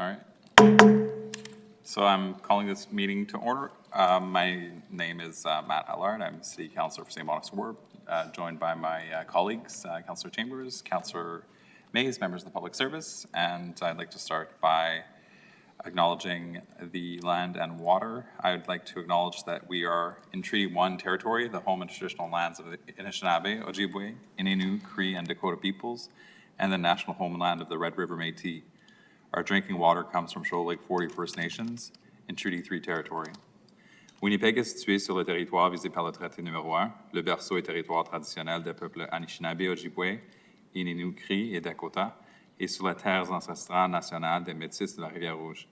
All right. So I'm calling this meeting to order. My name is Matt Allard. I'm City Councillor for St. Monica Ward, joined by my colleagues, Councillor Chambers, Councillor Mays, members of the public service, and I'd like to start by acknowledging the land and water. I'd like to acknowledge that we are in Treaty 1 territory, the home and traditional lands of the Anishinaabe, Ojibwe, Innu, Cree, and Dakota peoples, and the national homeland of the Red River Métis. Our drinking water comes from Shoal Lake 40 First Nations in Treaty 3 territory. Winnipeg est situé sur le territoire visé par le traité numéro 1, le berceau et territoire traditionnel des peuples Anishinaabe, Ojibwe, Innu, Cree et Dakota, et sur les terres ancestrales nationales des Métis de la Rivière-Rouge.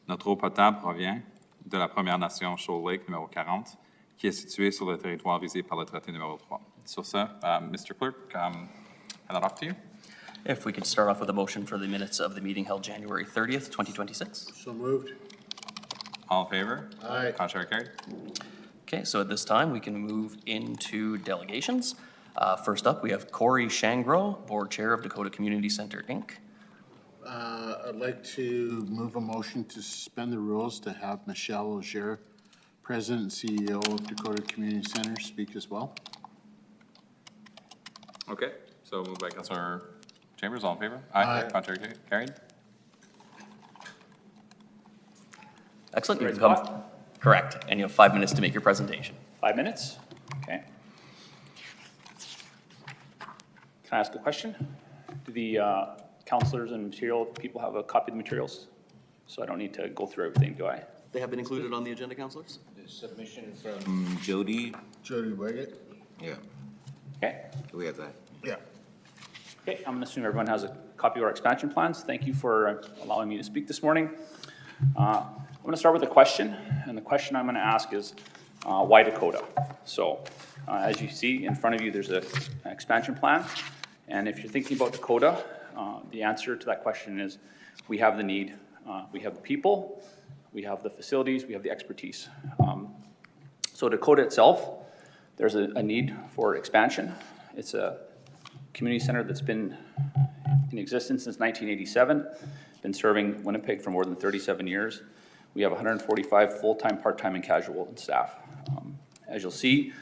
Notre eau potable provient de la Première Nation Shoal Lake numéro 40, qui est située sur le territoire visé par le traité numéro 3. Sur ce, Mr. Clerk, hand that off to you. If we could start off with a motion for the minutes of the meeting held January 30th, 2026. So moved. All in favor? Aye. Contrary carried. Okay, so at this time we can move into delegations. First up, we have Corey Shangro, Board Chair of Dakota Community Center, Inc. I'd like to move a motion to suspend the rules to have Michelle Auger, President and CEO of Dakota Community Center, speak as well. Okay, so moved by Councillor Chambers, all in favor? Aye. Contrary carried. Excellent. You can come. Correct. And you have 5 minutes to make your presentation. 5 minutes? Okay. Can I ask a question? Do the councillors and material people have a copy of the materials? So I don't need to go through everything, do I? They have been included on the agenda, councillors? The submission from Jody. Jody Wiggett? Yeah, Okay. we have that. Yeah. Okay, I'm gonna assume everyone has a copy of our expansion plans. Thank you for allowing me to speak this morning. I'm gonna start with a question, and the question I'm gonna ask is, why Dakota? So, as you see in front of you, there's an expansion plan, and if you're thinking about Dakota, the answer to that question is, we have the need, we have the people, we have the facilities, we have the expertise. So Dakota itself, there's a need for expansion. It's a community center that's been in existence since 1987, been serving Winnipeg for more than 37 years. We have 145 full-time, part-time, and casual staff. As you'll see,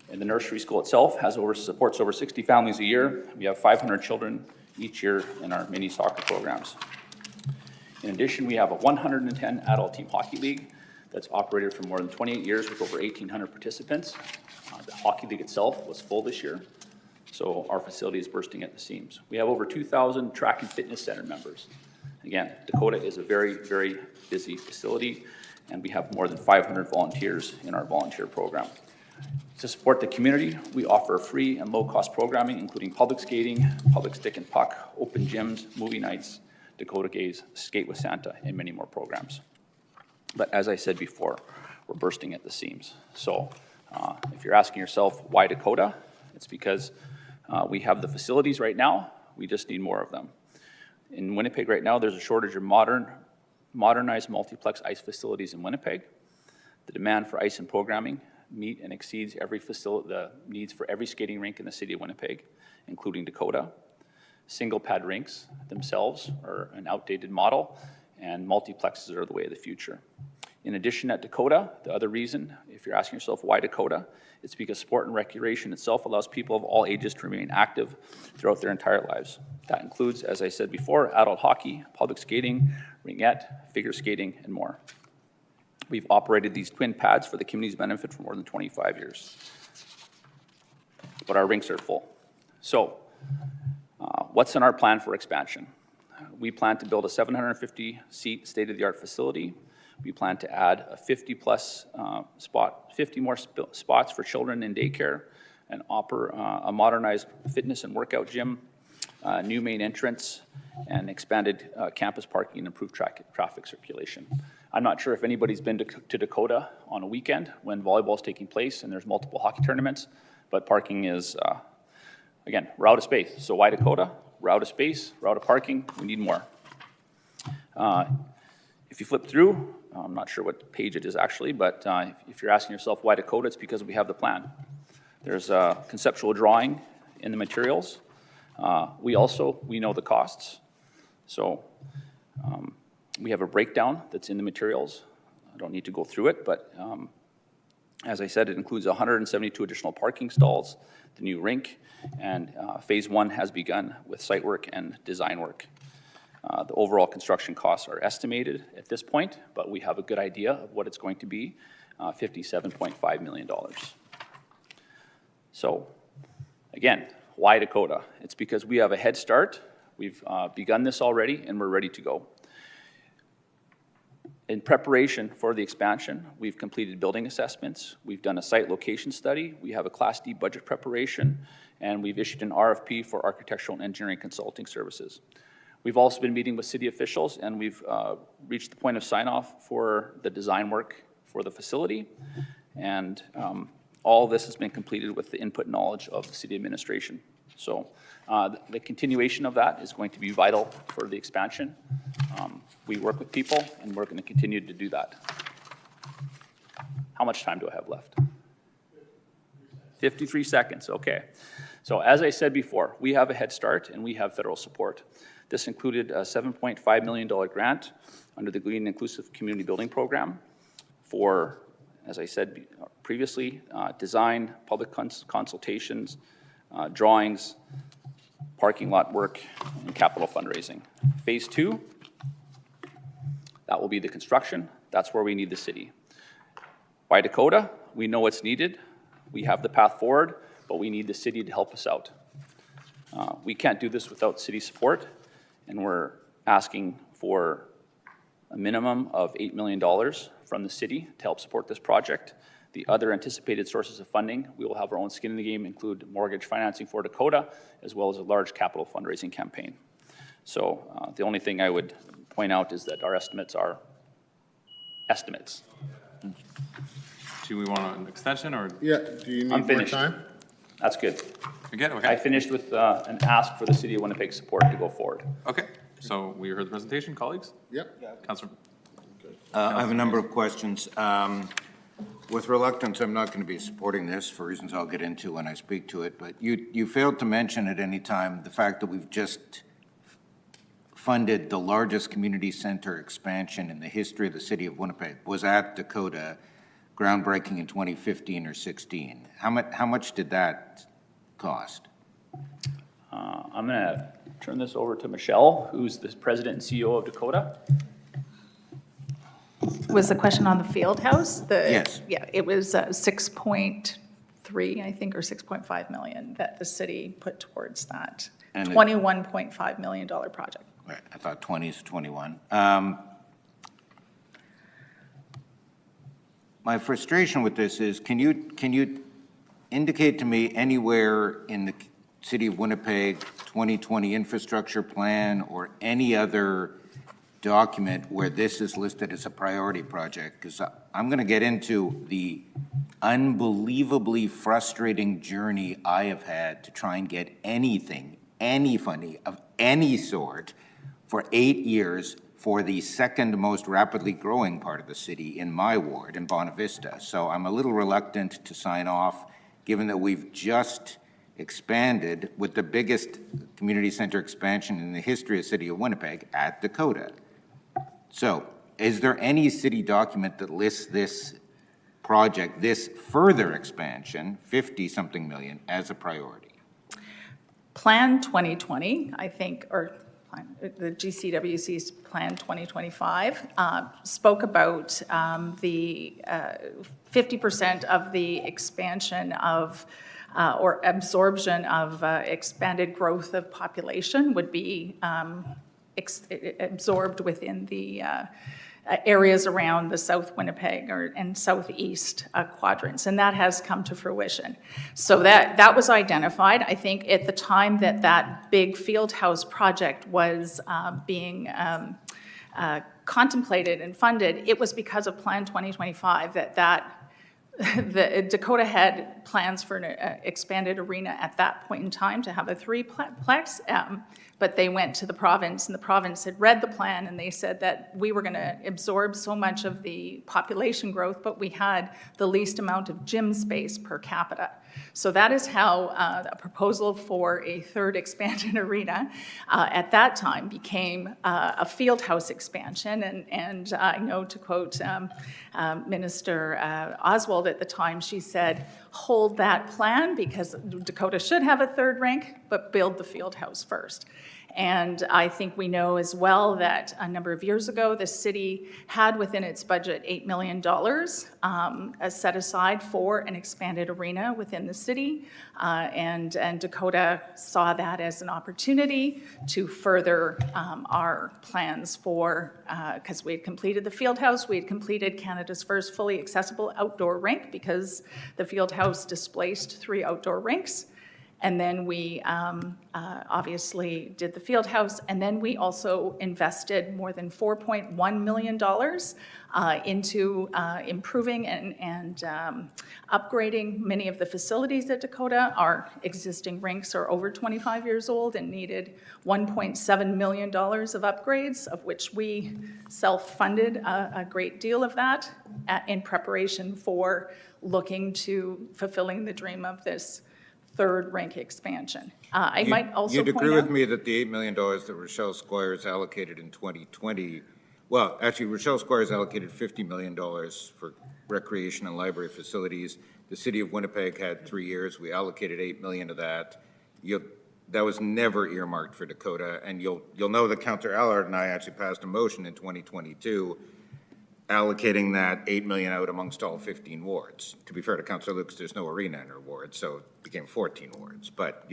in the nursery school itself supports over 60 families a year. We have 500 children each year in our mini soccer programs. In addition, we have a 110 adult team hockey league that's operated for more than 28 years with over 1,800 participants. The hockey league itself was full this year, so our facility is bursting at the seams. We have over 2,000 track and fitness center members. Again, Dakota is a very, very busy facility, and we have more than 500 volunteers in our volunteer program. To support the community, we offer free and low-cost programming, including public skating, public stick and puck, open gyms, movie nights, Dakota Gaze, Skate with Santa, and many more programs. But as I said before, we're bursting at the seams. So if you're asking yourself, why Dakota? It's because we have the facilities right now, we just need more of them. In Winnipeg right now, there's a shortage of modernized multiplex ice facilities in Winnipeg. The demand for ice and programming meet and exceeds the needs for every skating rink in the city of Winnipeg, including Dakota. Single pad rinks themselves are an outdated model, and multiplexes are the way of the future. In addition, at Dakota, the other reason, if you're asking yourself why Dakota, it's because sport and recreation itself allows people of all ages to remain active throughout their entire lives. That includes, as I said before, adult hockey, public skating, ringette, figure skating, and more. We've operated these twin pads for the community's benefit for more than 25 years. But our rinks are full. So, what's in our plan for expansion? We plan to build a 750-seat state-of-the-art facility. We plan to add a 50 more spots for children in daycare, and offer a modernized fitness and workout gym, new main entrance, and expanded campus parking and improved traffic circulation. I'm not sure if anybody's been to Dakota on a weekend when volleyball is taking place and there's multiple hockey tournaments, but parking is, again, we're out of space. So why Dakota? We're out of space, we're out of parking, we need more. If you flip through, I'm not sure what page it is actually, but if you're asking yourself why Dakota, it's because we have the plan. There's a conceptual drawing in the materials. We know the costs. So We have a breakdown that's in the materials. I don't need to go through it, but as I said, it includes 172 additional parking stalls, the new rink, and phase 1 has begun with site work and design work. The overall construction costs are estimated at this point, but we have a good idea of what it's going to be, $57.5 million. So, again, why Dakota? It's because we have a head start. We've begun this already, and we're ready to go. In preparation for the expansion, we've completed building assessments, we've done a site location study, we have a Class D budget preparation, and we've issued an RFP for architectural and engineering consulting services. We've also been meeting with city officials, and we've reached the point of sign-off for the design work for the facility, and all this has been completed with the input knowledge of the city administration. So the continuation of that is going to be vital for the expansion. We work with people, and we're going to continue to do that. How much time do I have left? 53 seconds, okay. So as I said before, we have a head start, and we have federal support. This included a $7.5 million grant under the Green Inclusive Community Building Program for, as I said previously, design, public consultations, drawings, parking lot work, and capital fundraising. Phase 2, that will be the construction. That's where we need the city. Why Dakota? We know what's needed. We have the path forward, but we need the city to help us out. We can't do this without city support, and we're asking for a minimum of $8 million from the city to help support this project. The other anticipated sources of funding, we will have our own skin in the game, include mortgage financing for Dakota, as well as a large capital fundraising campaign. So the only thing I would point out is that our estimates are estimates. Do we want an extension or? Yeah, do you need I'm more finished. time? That's good. Again, I okay. finished with an ask for the city of Winnipeg support to go forward. Okay, so we heard the presentation, colleagues? Yep. Councilor, I have a number of questions. With reluctance, I'm not going to be supporting this for reasons I'll get into when I speak to it, but you failed to mention at any time the fact that we've just funded the largest community center expansion in the history of the city of Winnipeg, was at Dakota, groundbreaking in 2015 or 16. How much did that cost? I'm going to turn this over to Michelle, who's the president and CEO of Dakota. Was the question on the field house? Yes. Yeah, it was 6.3, I think, or 6.5 million that the city put towards that And it- $21.5 million project. Right, I thought 20 is 21. My frustration with this is, can you indicate to me anywhere in the City of Winnipeg 2020 infrastructure plan or any other document where this is listed as a priority project? Because I'm going to get into the unbelievably frustrating journey I have had to try and get anything, any funding of any sort for 8 years for the second most rapidly growing part of the city in my ward, in Bonavista. So I'm a little reluctant to sign off, given that we've just expanded with the biggest community center expansion in the history of the city of Winnipeg at Dakota. So is there any city document that lists this project, this further expansion, 50-something million, as a priority? Plan 2020, I think, or the GCWC's Plan 2025 spoke about the 50% of the expansion of or absorption of expanded growth of population would be absorbed within the areas around the South Winnipeg and southeast quadrants, and that has come to fruition. So that was identified. I think at the time that big field house project was being contemplated and funded, it was because of Plan 2025 the Dakota had plans for an expanded arena at that point in time to have a threeplex, but they went to the province, and the province had read the plan, and they said that we were going to absorb so much of the population growth, but we had the least amount of gym space per capita. So that is how a proposal for a third expanded arena at that time became a field house expansion. And I know, to quote Minister Oswald at the time, she said, hold that plan because Dakota should have a third rink, but build the field house first. And I think we know as well that a number of years ago, the city had within its budget $8 million set aside for an expanded arena within the city. And Dakota saw that as an opportunity to further our plans for, because we had completed the field house, we had completed Canada's first fully accessible outdoor rink because the field house displaced 3 outdoor rinks. And then we obviously did the field house, and then we also invested more than $4.1 million into improving and upgrading many of the facilities at Dakota. Our existing rinks are over 25 years old and needed $1.7 million of upgrades, of which we self-funded a great deal of that in preparation for looking to fulfilling the dream of this third rink expansion. I might also point out— You'd agree with me that the $8 million that Rochelle Squires allocated in 2020, well, actually, Rochelle Squires allocated $50 million for recreation and library facilities. The city of Winnipeg had 3 years. We allocated $8 million of that. That was never earmarked for Dakota, and you'll know that Councillor Allard and I actually passed a motion in 2022 allocating that $8 million out amongst all 15 wards. To be fair to Councillor Lucas, there's no arena in her ward, so it became 14 wards. But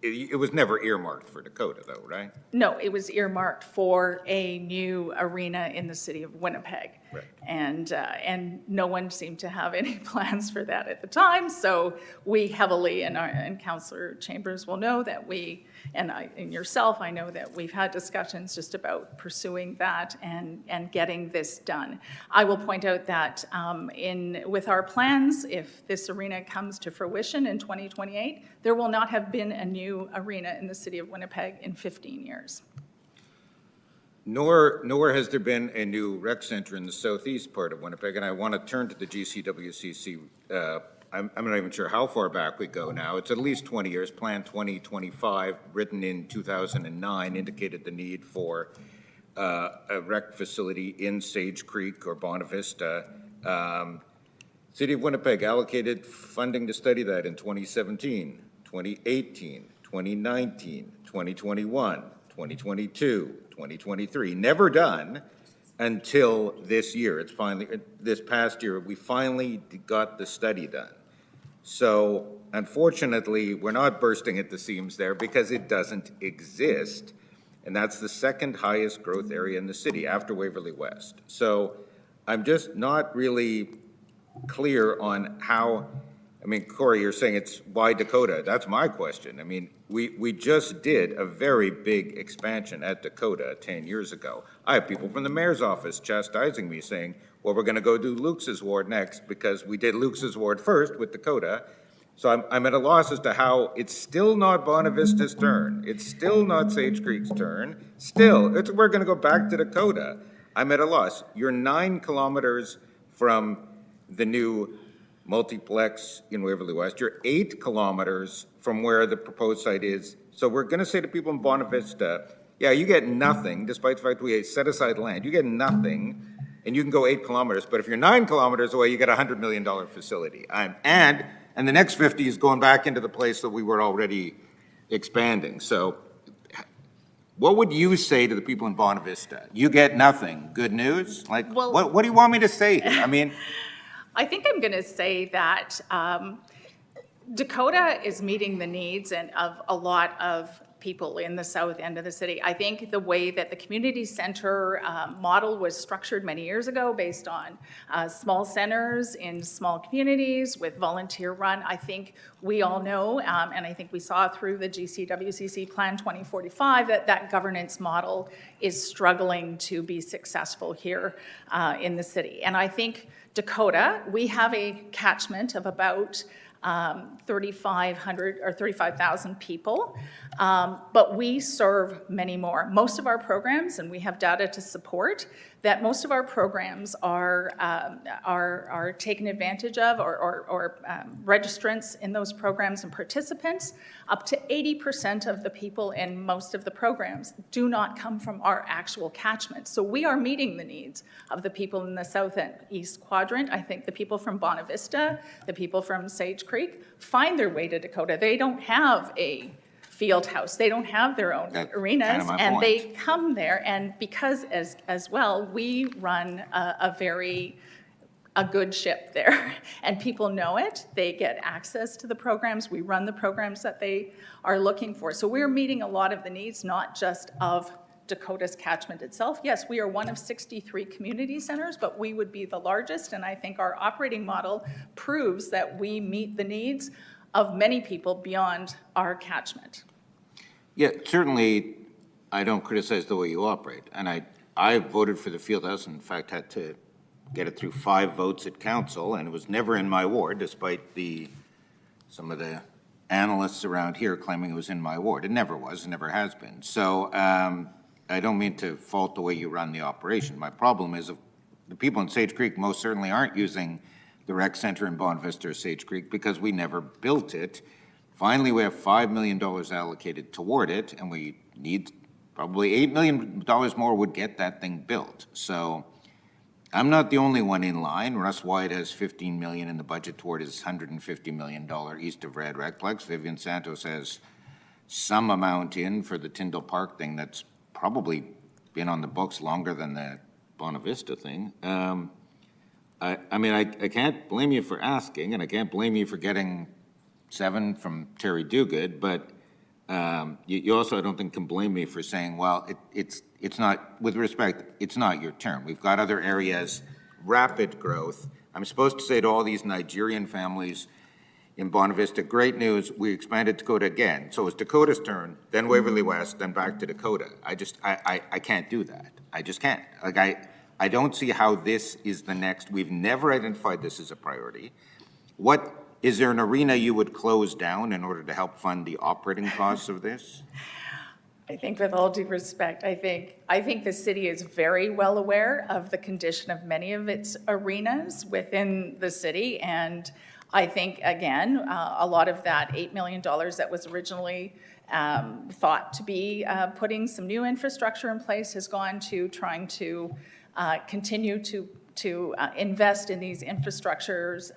it was never earmarked for Dakota, though, right? No, it was earmarked for a new arena in the city of Winnipeg. Right. And no one seemed to have any plans for that at the time, so we heavily, and Councillor Chambers will know that we, and yourself, I know that we've had discussions just about pursuing that and getting this done. I will point out that with our plans, if this arena comes to fruition in 2028, there will not have been a new arena in the city of Winnipeg in 15 years. Nor has there been a new rec center in the southeast part of Winnipeg, and I want to turn to the GCWCC. I'm not even sure how far back we go now. It's at least 20 years. Plan 2025, written in 2009, indicated the need for a rec facility in Sage Creek or Bonavista. City of Winnipeg allocated funding to study that in 2017, 2018, 2019, 2021, 2022, 2023. Never done until this year. It's finally, this past year, we finally got the study done. So unfortunately, we're not bursting at the seams there because it doesn't exist. And that's the second highest growth area in the city after Waverly West. So I'm just not really clear on how, I mean, Corey, you're saying it's why Dakota? That's my question. I mean, we just did a very big expansion at Dakota 10 years ago. I have people from the mayor's office chastising me saying, well, we're going to go do Luke's ward next because we did Luke's ward first with Dakota. So I'm at a loss as to how it's still not Bonavista's turn. It's still not Sage Creek's turn. Still, we're going to go back to Dakota. I'm at a loss. You're 9 kilometers from the new multiplex in Waverly West. You're 8 kilometers from where the proposed site is. So we're going to say to people in Bonavista, yeah, you get nothing, despite the fact we set aside land. You get nothing, and you can go 8 kilometers. But if you're 9 kilometers away, you get a $100 million facility. And the next 50 is going back into the place that we were already expanding. So what would you say to the people in Bonavista? You get nothing. Good news? Like, Well- what do you want me to say here? I mean, I think I'm going to say that Dakota is meeting the needs of a lot of people in the south end of the city. I think the way that the community center model was structured many years ago based on small centers in small communities with volunteer run, I think we all know, and I think we saw through the GCWCC Plan 2045 that governance model is struggling to be successful here in the city. And I think Dakota, we have a catchment of about 3,500 or 35,000 people, but we serve many more. Most of our programs, and we have data to support, that most of our programs are taken advantage of, or registrants in those programs and participants. Up to 80% of the people in most of the programs do not come from our actual catchment. So we are meeting the needs of the people in the south and east quadrant. I think the people from Bonavista, the people from Sage Creek find their way to Dakota. They don't have a field house. They don't have their own That's arenas, kind of my and point. they come there. And because as well, we run a good ship there, and people know it. They get access to the programs. We run the programs that they are looking for. So we're meeting a lot of the needs, not just of Dakota's catchment itself. Yes, we are one of 63 community centers, but we would be the largest, and I think our operating model proves that we meet the needs of many people beyond our catchment. Yeah, certainly, I don't criticize the way you operate, and I voted for the field house, and in fact, had to get it through 5 votes at council, and it was never in my ward, despite some of the analysts around here claiming it was in my ward. It never was, it never has been. So I don't mean to fault the way you run the operation. My problem is the people in Sage Creek most certainly aren't using the rec center in Bonavista or Sage Creek because we never built it. Finally, we have $5 million allocated toward it, and we need probably $8 million more would get that thing built. So I'm not the only one in line. Russ White has $15 million in the budget toward his $150 million east of Red Recplex. Vivian Santos has some amount in for the Tyndall Park thing that's probably been on the books longer than the Bonavista thing. I mean, I can't blame you for asking, and I can't blame you for getting 7 from Terry Duguid, but you also, I don't think, can blame me for saying, well, it's not, with respect, it's not your term. We've got other areas, rapid growth. I'm supposed to say to all these Nigerian families in Bonavista, great news, we expanded Dakota again. So it's Dakota's turn, then Waverly West, then back to Dakota. I can't do that. I just can't. Like, I don't see how this is the next. We've never identified this as a priority. Is there an arena you would close down in order to help fund the operating costs of this? I think with all due respect, I think the city is very well aware of the condition of many of its arenas within the city. And I think, again, a lot of that $8 million that was originally thought to be putting some new infrastructure in place has gone to trying to continue to invest in these infrastructures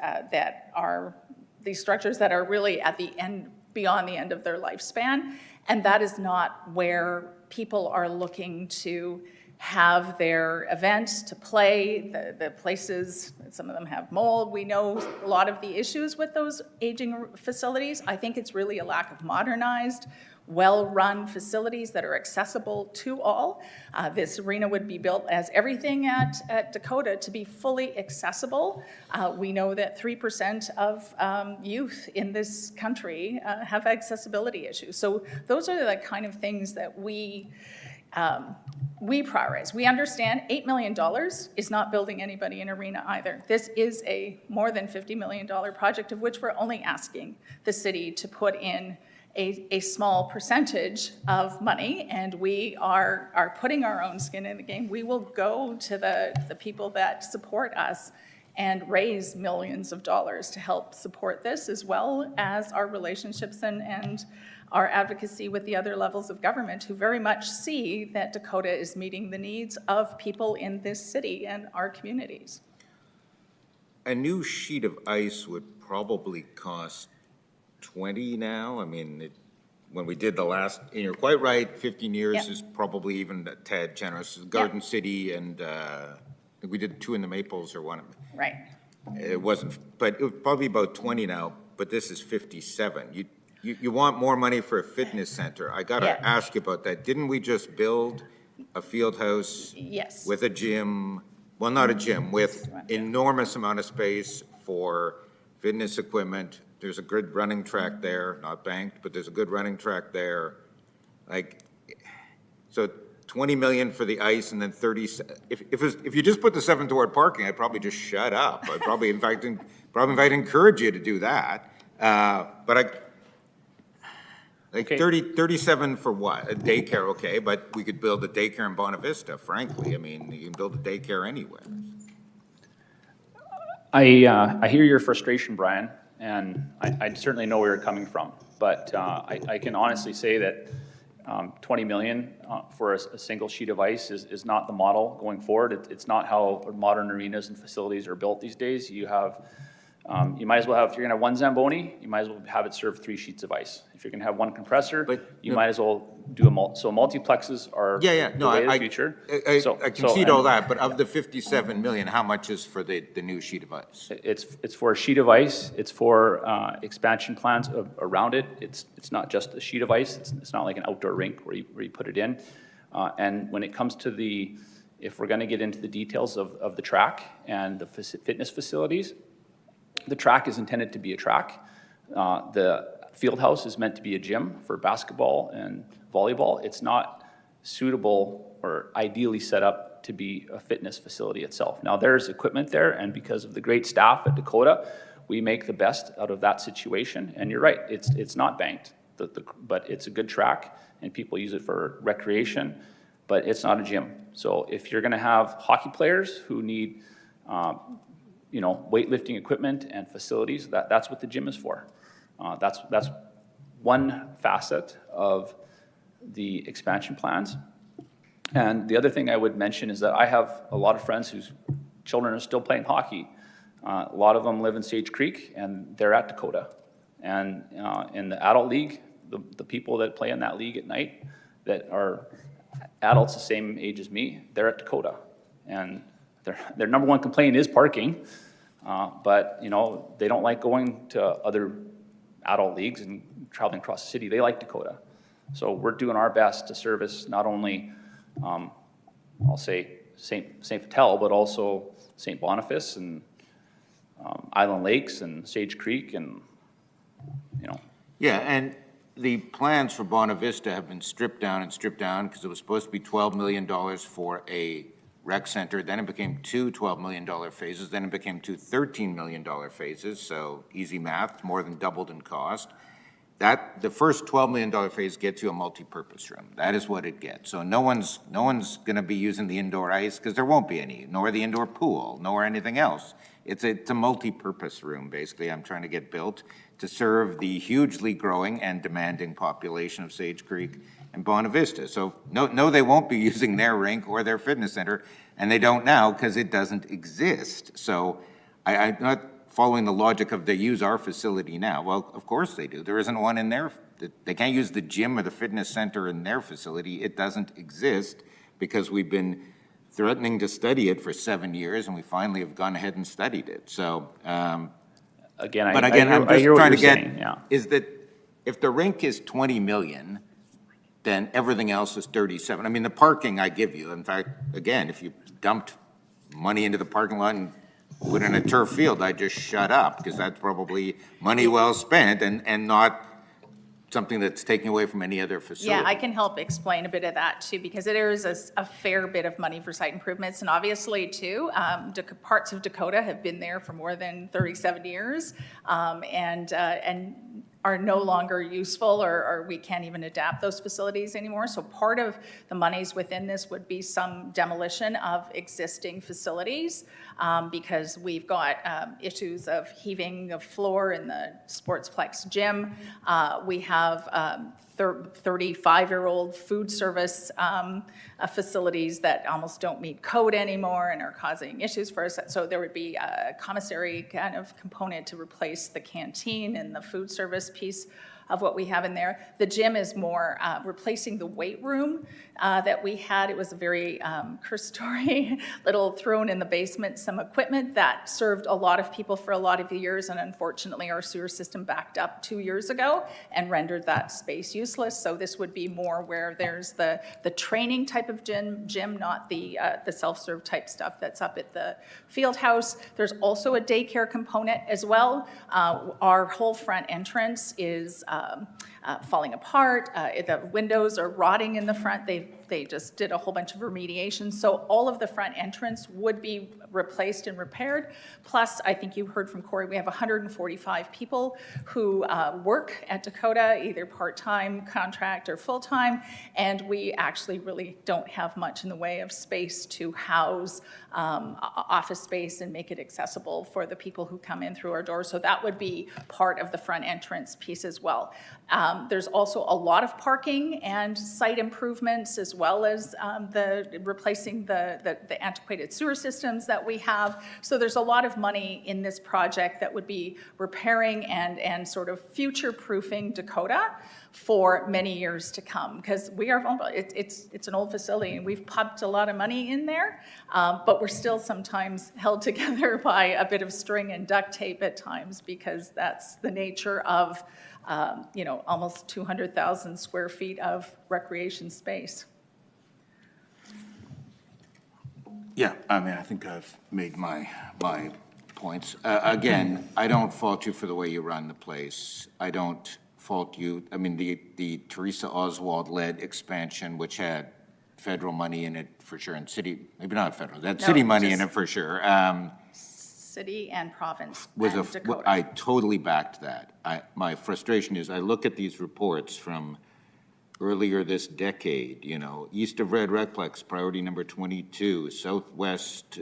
these structures that are really at the end, beyond the end of their lifespan. And that is not where people are looking to have their events, to play. The places, some of them have mold. We know a lot of the issues with those aging facilities. I think it's really a lack of modernized, well-run facilities that are accessible to all. This arena would be built as everything at Dakota to be fully accessible. We know that 3% of youth in this country have accessibility issues. So those are the kind of things that we prioritize. We understand $8 million is not building anybody an arena either. This is a more than $50 million project, of which we're only asking the city to put in a small percentage of money, and we are putting our own skin in the game. We will go to the people that support us and raise millions of dollars to help support this, as well as our relationships and our advocacy with the other levels of government, who very much see that Dakota is meeting the needs of people in this city and our communities. A new sheet of ice would probably cost 20 now. I mean, when we did the last, and you're quite right, 15 years Yep. is probably even a tad generous. Garden City and I think we did 2 in the Maples or 1. Right. It wasn't, but it was probably about 20 now, but this is 57. You want more money for a fitness center. I gotta Yeah. ask you about that. Didn't we just build a field house Yes. with a gym? Well, not a gym, with enormous amount of space for fitness equipment. There's a good running track there, not banked, but there's a good running track there. Like, so 20 million for the ice and then 30, if you just put the 7 toward parking, I'd probably just shut up. I'd probably, in fact, encourage you to do that. But like Okay. 37 for what? A daycare, okay, but we could build a daycare in Bonavista, frankly. I mean, you can build a daycare anywhere. I hear your frustration, Brian, and I certainly know where you're coming from. But I can honestly say that 20 million for a single sheet of ice is not the model going forward. It's not how modern arenas and facilities are built these days. You have, you might as well have, if you're gonna have one Zamboni, you might as well have it serve 3 sheets of ice. If you're gonna have one compressor, But- you might as well do so multiplexes are Yeah, the no, way of the I future. I So- concede so- all that, but of the 57 million, how much is for the new sheet of ice? It's for a sheet of ice, it's for expansion plans around it. It's not just a sheet of ice, it's not like an outdoor rink where you put it in. And when it comes to if we're gonna get into the details of the track and the fitness facilities, the track is intended to be a track. The field house is meant to be a gym for basketball and volleyball. It's not suitable or ideally set up to be a fitness facility itself. Now, there's equipment there, and because of the great staff at Dakota, we make the best out of that situation. And you're right, it's not banked, but it's a good track, and people use it for recreation, but it's not a gym. So if you're gonna have hockey players who need, weightlifting equipment and facilities, that's what the gym is for. That's one facet of the expansion plans. And the other thing I would mention is that I have a lot of friends whose children are still playing hockey. A lot of them live in Sage Creek, and they're at Dakota. And in the adult league, the people that play in that league at night that are adults the same age as me, they're at Dakota. And their number one complaint is parking, but they don't like going to other adult leagues and traveling across the city. They like Dakota. So we're doing our best to service not only, I'll say St. Vital, but also St. Boniface and Island Lakes and Sage Creek and, Yeah, and the plans for Bonavista have been stripped down because it was supposed to be $12 million for a rec center, then it became 2 $12 million phases, then it became 2 $13 million phases, so easy math, more than doubled in cost. The first $12 million phase gets you a multi-purpose room. That is what it gets. So no one's gonna be using the indoor ice, because there won't be any, nor the indoor pool, nor anything else. It's a multi-purpose room, basically, I'm trying to get built to serve the hugely growing and demanding population of Sage Creek and Bonavista. So no, they won't be using their rink or their fitness center, and they don't now because it doesn't exist. So I'm not following the logic of they use our facility now. Well, of course they do. There isn't one in there. They can't use the gym or the fitness center in their facility. It doesn't exist because we've been threatening to study it for 7 years, and we finally have gone ahead and studied it. So, again, but I again, hear I'm just what trying to you're get, saying, yeah. is that if the rink is 20 million, then everything else is 37. I mean, the parking I give you, in fact, again, if you dumped money into the parking lot and put in a turf field, I'd just shut up, because that's probably money well spent and not something that's taking away from any other facility. Yeah, I can help explain a bit of that too, because there is a fair bit of money for site improvements. And obviously too, parts of Dakota have been there for more than 37 years and are no longer useful, or we can't even adapt those facilities anymore. So part of the monies within this would be some demolition of existing facilities because we've got issues of heaving of floor in the Sportsplex gym. We have 35-year-old food service facilities that almost don't meet code anymore and are causing issues for us. So there would be a commissary kind of component to replace the canteen and the food service piece of what we have in there. The gym is more replacing the weight room that we had. It was a very cursory little thrown in the basement, some equipment that served a lot of people for a lot of years, and unfortunately our sewer system backed up 2 years ago and rendered that space useless. So this would be more where there's the training type of gym, not the self-serve type stuff that's up at the field house. There's also a daycare component as well. Our whole front entrance is falling apart. The windows are rotting in the front. they just did a whole bunch of remediation. So all of the front entrance would be replaced and repaired. Plus, I think you heard from Corey, we have 145 people who work at Dakota, either part-time, contract, or full-time, and we actually really don't have much in the way of space to house office space and make it accessible for the people who come in through our doors. So that would be part of the front entrance piece as well. There's also a lot of parking and site improvements, as well as replacing the antiquated sewer systems that we have. So there's a lot of money in this project that would be repairing and sort of future-proofing Dakota for many years to come, because we are vulnerable. It's an old facility, and we've pumped a lot of money in there, but we're still sometimes held together by a bit of string and duct tape at times, because that's the nature of almost 200,000 square feet of recreation space. Yeah, I mean, I think I've made my points. Again, I don't fault you for the way you run the place. I don't fault you. I mean, the Teresa Oswald-led expansion, which had federal money in it for sure, and city, maybe not federal, that No, city money in just it for sure. City and province Was and Dakota. I totally backed that. My frustration is I look at these reports from earlier this decade, east of Red Recplex, priority number 22, southeast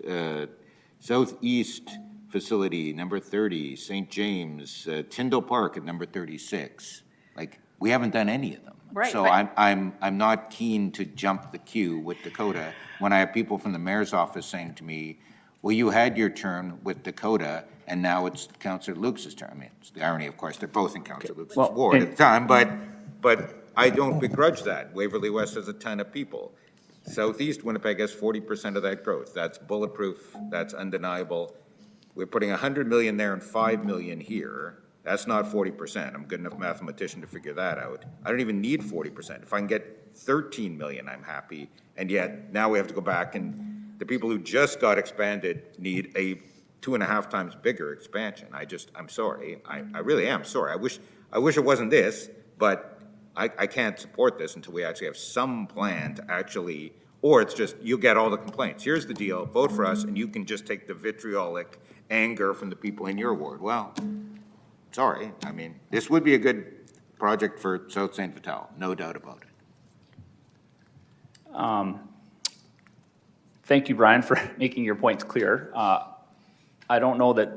facility, number 30, St. James, Tyndall Park at number 36. Like, we haven't done any of them. Right, So but- I'm not keen to jump the queue with Dakota when I have people from the mayor's office saying to me, well, you had your turn with Dakota, and now it's Councillor Lukes' turn. I mean, it's the irony, of course, they're both in Councillor Lukes' Well, ward at and- the time, but I don't begrudge that. Waverly West has a ton of people. Southeast Winnipeg has 40% of that growth. That's bulletproof, that's undeniable. We're putting 100 million there and 5 million here. That's not 40%. I'm a good enough mathematician to figure that out. I don't even need 40%. If I can get 13 million, I'm happy. And yet, now we have to go back, and the people who just got expanded need a 2.5 times bigger expansion. I'm sorry. I really am sorry. I wish it wasn't this, but I can't support this until we actually have some plan to actually, or it's just, you get all the complaints. Here's the deal, vote for us, and you can just take the vitriolic anger from the people in your ward. Well, sorry. I mean, this would be a good project for South St. Vital, no doubt about it. Thank you, Brian, for making your points clear. I don't know that,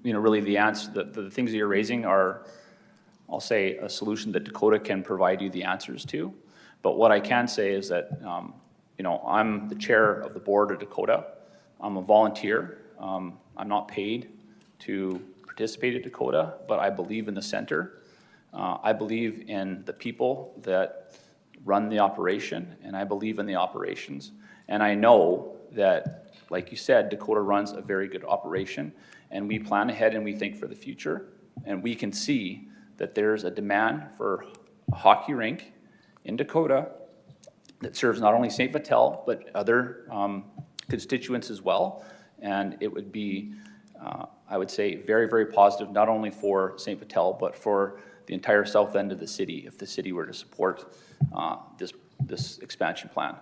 really the answer, the things that you're raising are, I'll say, a solution that Dakota can provide you the answers to. But what I can say is that, I'm the chair of the board of Dakota. I'm a volunteer. I'm not paid to participate at Dakota, but I believe in the center. I believe in the people that run the operation, and I believe in the operations. And I know that, like you said, Dakota runs a very good operation, and we plan ahead and we think for the future. And we can see that there's a demand for a hockey rink in Dakota that serves not only St. Vital, but other constituents as well. And it would be, I would say, very, very positive, not only for St. Vital, but for the entire south end of the city, if the city were to support this expansion plan.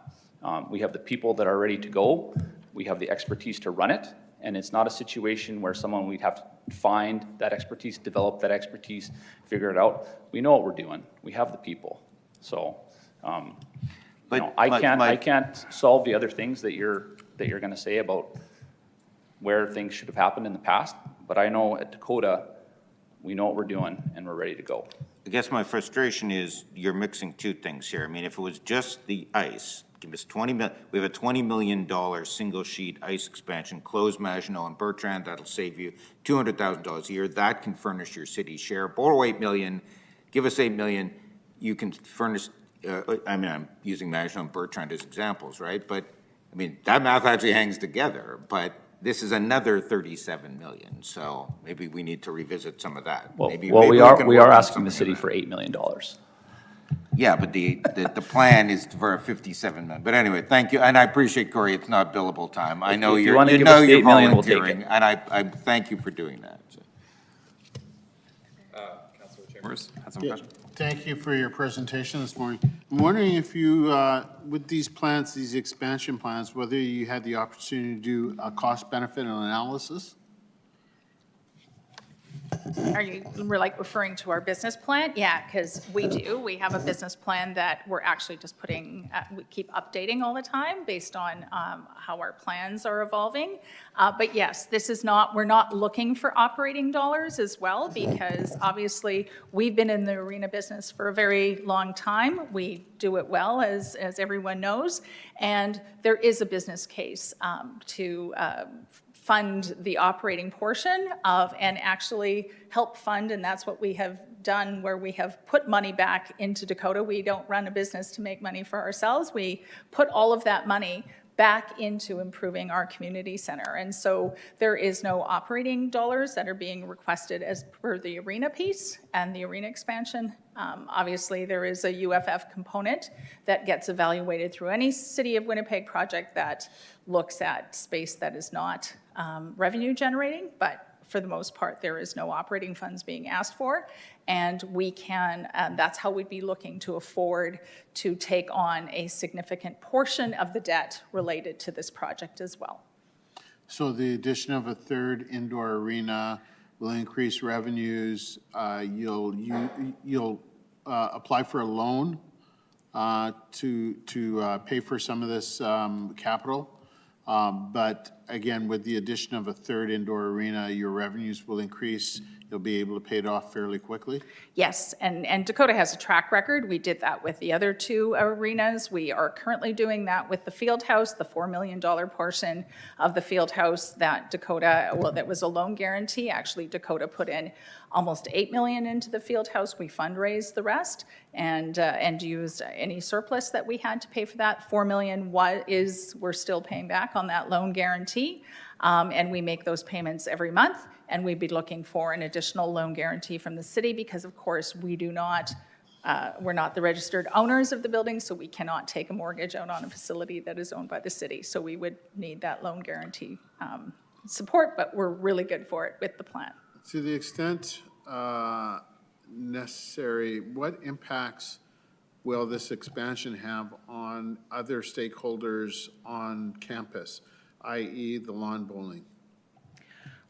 We have the people that are ready to go. We have the expertise to run it. And it's not a situation where we'd have to find that expertise, develop that expertise, figure it out. We know what we're doing. We have the people. So, I can't solve the other things that you're going to say about where things should have happened in the past. But I know at Dakota, we know what we're doing and we're ready to go. I guess my frustration is you're mixing two things here. I mean, if it was just the ice, give us we have a $20 million single sheet ice expansion, close Maginot and Bertrand, that'll save you $200,000 a year. That can furnish your city share. Borrow $8 million, give us $8 million, you can furnish, I'm using Maginot and Bertrand as examples, right? But, I mean, that math actually hangs together, but this is another 37 million, so maybe we need to revisit some of that. Well, Maybe we can are work on asking the something city of that. for $8 million. Yeah, but the plan is for a 57 million. But anyway, thank you, and I appreciate, Corey, it's not billable time. I know if you you're, wanna you give know us you're 8 million, we'll take volunteering, it. and I thank you for doing that. So. Councilor Chambers had some Yeah. questions? Thank you for your presentation this morning. I'm wondering if you, with these plans, these expansion plans, whether you had the opportunity to do a cost-benefit analysis? Are you referring to our business plan? Yeah, because we do. We have a business plan that we're actually just putting, we keep updating all the time based on how our plans are evolving. But yes, this is not, we're not looking for operating dollars as well, because obviously we've been in the arena business for a very long time. We do it well, as everyone knows, and there is a business case to fund the operating portion of, and actually help fund, and that's what we have done, where we have put money back into Dakota. We don't run a business to make money for ourselves. We put all of that money back into improving our community center. And so there is no operating dollars that are being requested as per the arena piece and the arena expansion. Obviously, there is a UFF component that gets evaluated through any City of Winnipeg project that looks at space that is not revenue generating, but for the most part, there is no operating funds being asked for. And we can, that's how we'd be looking to afford to take on a significant portion of the debt related to this project as well. So the addition of a third indoor arena will increase revenues. You'll apply for a loan to pay for some of this capital. But again, with the addition of a third indoor arena, your revenues will increase. You'll be able to pay it off fairly quickly? Yes, and Dakota has a track record. We did that with the other two arenas. We are currently doing that with the field house, the $4 million portion of the field house that Dakota, well, that was a loan guarantee. Actually, Dakota put in almost $8 million into the field house. We fundraised the rest and used any surplus that we had to pay for that. $4 million we're still paying back on that loan guarantee. And we make those payments every month, and we'd be looking for an additional loan guarantee from the city because, of course, we do not, we're not the registered owners of the building, so we cannot take a mortgage out on a facility that is owned by the city. So we would need that loan guarantee support, but we're really good for it with the plan. To the extent necessary, what impacts will this expansion have on other stakeholders on campus, i.e. the lawn bowling?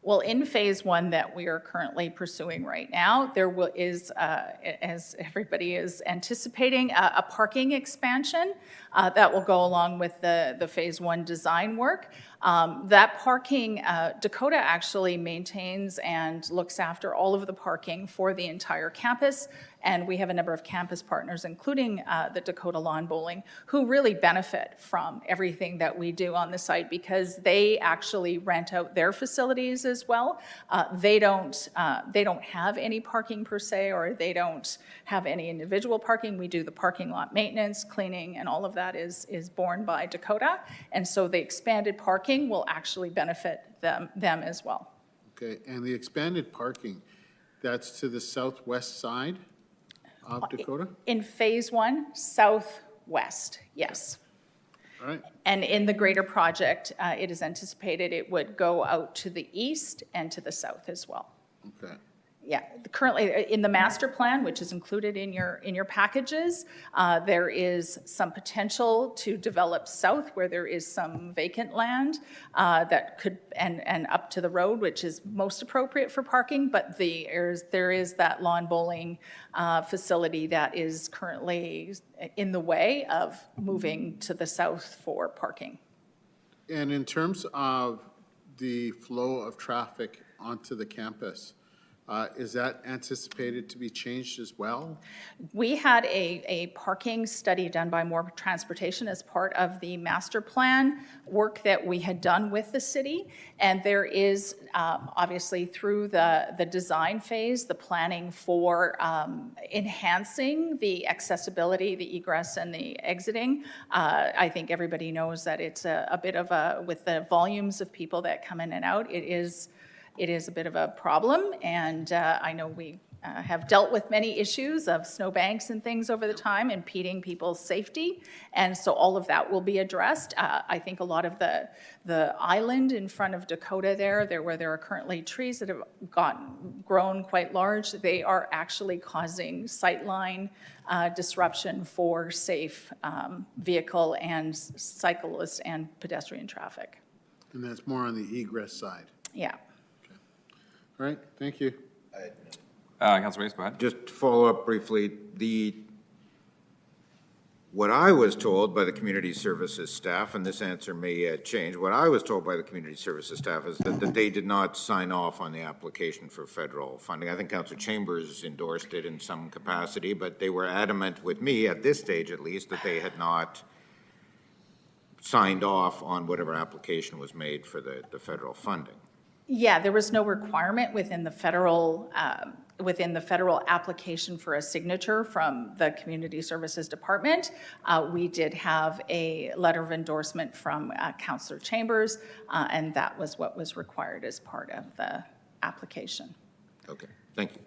Well, in phase one that we are currently pursuing right now, there is, as everybody is anticipating, a parking expansion that will go along with the phase one design work. That parking, Dakota actually maintains and looks after all of the parking for the entire campus. And we have a number of campus partners, including the Dakota Lawn Bowling, who really benefit from everything that we do on the site because they actually rent out their facilities as well. They don't have any parking per se, or they don't have any individual parking. We do the parking lot maintenance, cleaning, and all of that is borne by Dakota. And so the expanded parking will actually benefit them as well. Okay, and the expanded parking, that's to the southwest side of Dakota? In phase one, southwest, yes. All right. And in the greater project, it is anticipated it would go out to the east and to the south as well. Okay. Yeah, currently in the master plan, which is included in your packages, there is some potential to develop south where there is some vacant land that could, and up to the road, which is most appropriate for parking, but there is that lawn bowling facility that is currently in the way of moving to the south for parking. And in terms of the flow of traffic onto the campus, is that anticipated to be changed as well? We had a parking study done by More Transportation as part of the master plan work that we had done with the city. And there is obviously through the design phase, the planning for enhancing the accessibility, the egress and the exiting. I think everybody knows that it's a bit of a, with the volumes of people that come in and out, it is a bit of a problem, and I know we have dealt with many issues of snowbanks and things over the time, impeding people's safety. And so all of that will be addressed. I think a lot of the island in front of Dakota there where there are currently trees that have grown quite large, they are actually causing sightline disruption for safe vehicle and cyclist and pedestrian traffic. And that's more on the egress side. Yeah. All right, thank you. Councilor Mace, go ahead. Just to follow up briefly, what I was told by the community services staff, and this answer may change, what I was told by the community services staff is that they did not sign off on the application for federal funding. I think Councilor Chambers endorsed it in some capacity, but they were adamant with me, at this stage at least, that they had not signed off on whatever application was made for the federal funding. Yeah, there was no requirement within the federal application for a signature from the Community Services Department. We did have a letter of endorsement from Councillor Chambers, and that was what was required as part of the application. Okay, thank you.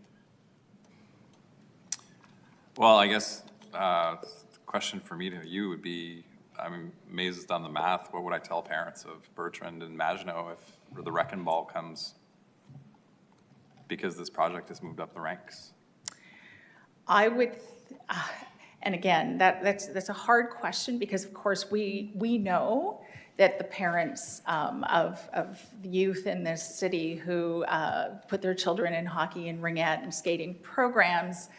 Well, I guess the question for me to you would be, I'm amazed on the math. What would I tell parents of Bertrand and Maginot if the wrecking ball comes because this project has moved up the ranks? I would, and again, that's a hard question because, of course, we know that the parents of youth in this city who put their children in hockey and ringette and skating programs,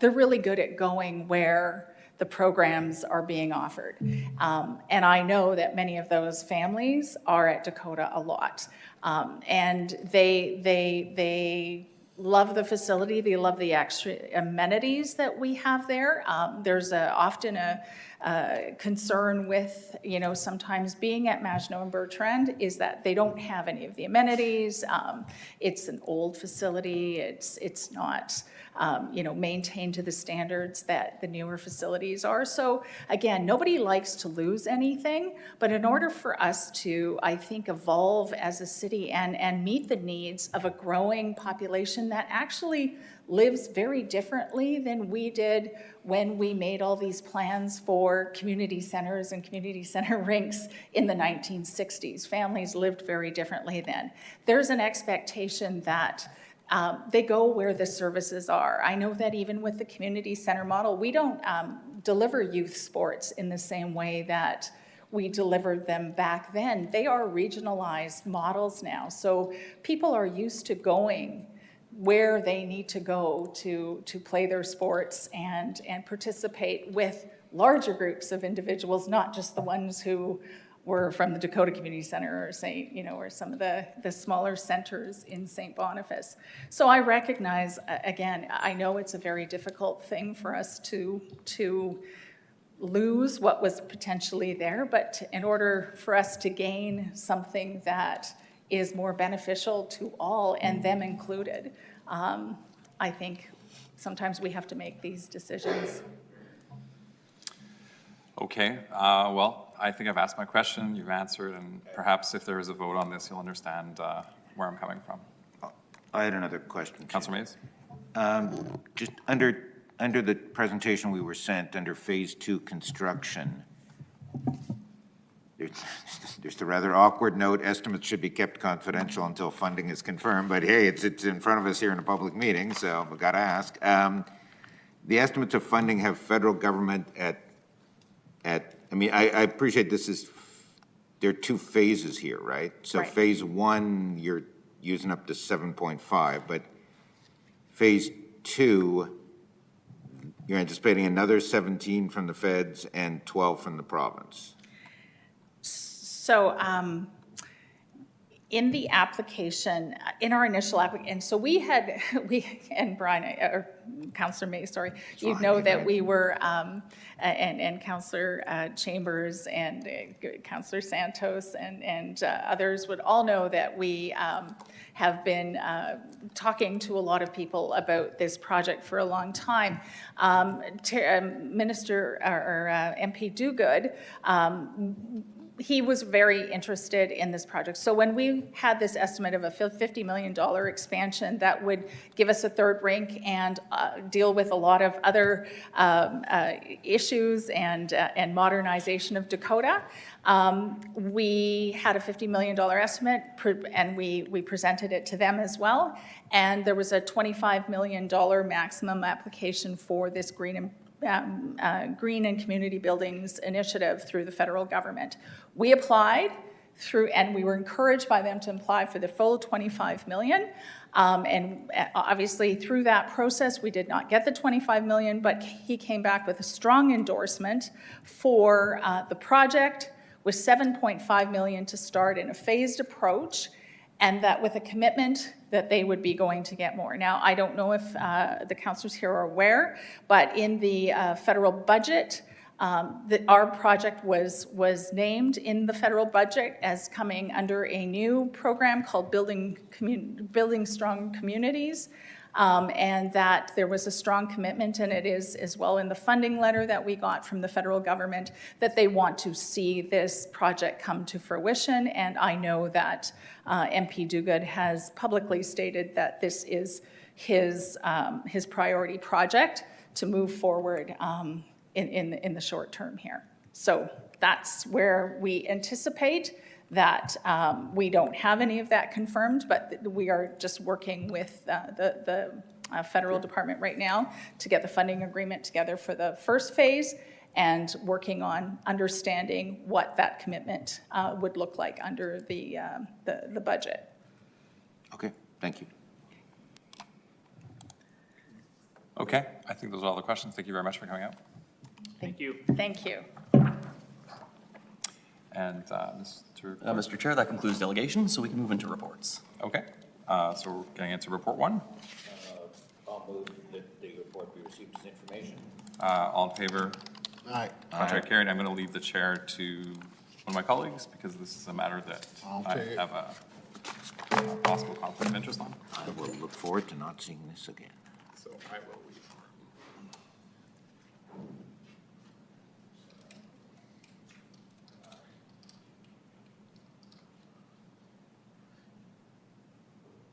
they're really good at going where the programs are being offered. And I know that many of those families are at Dakota a lot. And they love the facility, they love the extra amenities that we have there. There's often a concern with, sometimes being at Maginot and Bertrand is that they don't have any of the amenities. It's an old facility, it's not maintained to the standards that the newer facilities are. So again, nobody likes to lose anything, but in order for us to, I think, evolve as a city and meet the needs of a growing population that actually lives very differently than we did when we made all these plans for community centers and community center rinks in the 1960s. Families lived very differently then. There's an expectation that they go where the services are. I know that even with the community center model, we don't deliver youth sports in the same way that we delivered them back then. They are regionalized models now. So people are used to going where they need to go to play their sports and participate with larger groups of individuals, not just the ones who were from the Dakota Community Center or or some of the smaller centers in St. Boniface. So I recognize, again, I know it's a very difficult thing for us to lose what was potentially there, but in order for us to gain something that is more beneficial to all and them included, I think sometimes we have to make these decisions. Okay, well, I think I've asked my question, you've answered, and perhaps if there is a vote on this, you'll understand where I'm coming from. I had another question. Councilor Mays? Just under the presentation we were sent, under Phase 2 construction, there's the rather awkward note, estimates should be kept confidential until funding is confirmed, but hey, it's in front of us here in a public meeting, so we gotta ask. The estimates of funding have federal government I appreciate there are two phases here, right? So Right. Phase 1, you're using up to 7.5, but Phase 2, you're anticipating another 17 from the feds and 12 from the province. So in the application, in our initial application, and so and Brian, or Councillor May, sorry, you know that we were, and Councillor Chambers and Councillor Santos and others would all know that we have been talking to a lot of people about this project for a long time. Minister or MP Dogood he was very interested in this project. So when we had this estimate of a $50 million expansion that would give us a third rink and deal with a lot of other issues and modernization of Dakota, we had a $50 million estimate, and we presented it to them as well. And there was a $25 million maximum application for this green and community buildings initiative through the federal government. We applied through, and we were encouraged by them to apply for the full 25 million. And obviously through that process, we did not get the 25 million, but he came back with a strong endorsement for the project with 7.5 million to start in a phased approach, and that with a commitment that they would be going to get more. Now, I don't know if the councillors here are aware, but in the federal budget, our project was named in the federal budget as coming under a new program called Building Strong Communities, and that there was a strong commitment, and it is as well in the funding letter that we got from the federal government, that they want to see this project come to fruition. And I know that MP Duguid has publicly stated that this is his priority project to move forward in the short term here. So that's where we anticipate that we don't have any of that confirmed, but we are just working with the federal department right now to get the funding agreement together for the first phase and working on understanding what that commitment would look like under the budget. Okay, thank you. Okay, I think those are all the questions. Thank you very much for coming out. Thank you. Thank you. And Mr. Chair, that concludes delegations, so we can move into reports. okay, so we're getting into report one. I'll move that the report be received as information. All in favor? Aye. Contrary carried. I'm going to leave the chair to one of my colleagues because this is a matter that I'll I take it. have a possible conflict of interest on. I will look forward to not seeing this again. So I will leave.